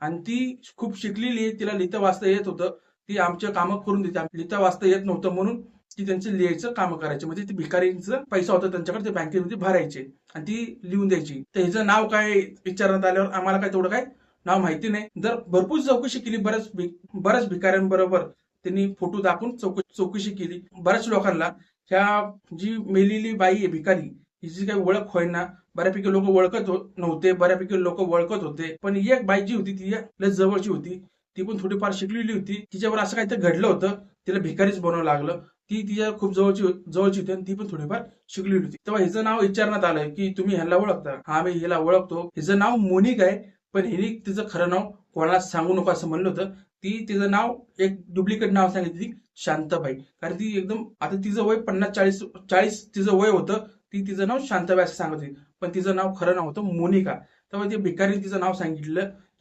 आणि ती खूप शिकलेली आहे, तिला लिहिता वाचता येत होतं. ती आमचे कामं करून देते. लिहिता वाचता येत नव्हतं म्हणून ती त्यांचं लिहायचं काम करायची. म्हणजे ते भिकारींचं पैसा होता त्यांच्याकडे, ते बँकेमध्ये भरायचे आणि ती लिहून द्यायची. तर हिचं नाव काय विचारण्यात आल्यावर आम्हाला काय तेवढं काय नाव माहिती नाही. जर भरपूर चौकशी केली, बऱ्याच भिकाऱ्यांबरोबर त्यांनी फोटो दाखवून चौकशी केली. बऱ्याच लोकांना ह्या जी मेलेली बाई आहे भिकारी, हिची काही ओळख होईना. बऱ्यापैकी लोक ओळखत नव्हते, बऱ्यापैकी लोक ओळखत होते. पण एक बाई जी होती ती लय जवळची होती, ती पण थोडीफार शिकलेली होती. तिच्यावर असं काहीतरी घडलं होतं, तिला भिकारीच बनवावं लागलं. ती तिच्या खूप जवळची होती आणि ती पण थोडीफार शिकलेली होती. तेव्हा हिचं नाव विचारण्यात आलं की तुम्ही ह्याला ओळखता? हा, मी हिला ओळखतो, हिचं नाव मोनिका आहे. पण हिने तिचं खरं नाव कोणाला सांगू नको असं म्हणलं होतं. तिचं नाव एक डुप्लिकेट नाव सांगितली, शांताबाई. कारण ती एकदम, आता तिचं वय 50-40 तिचं वय होतं. तिचं नाव शांताबाई असं सांगत होती, पण तिचं नाव खरं नाव होतं मोनिका. तेव्हा ते भिकारीने तिचं नाव सांगितलं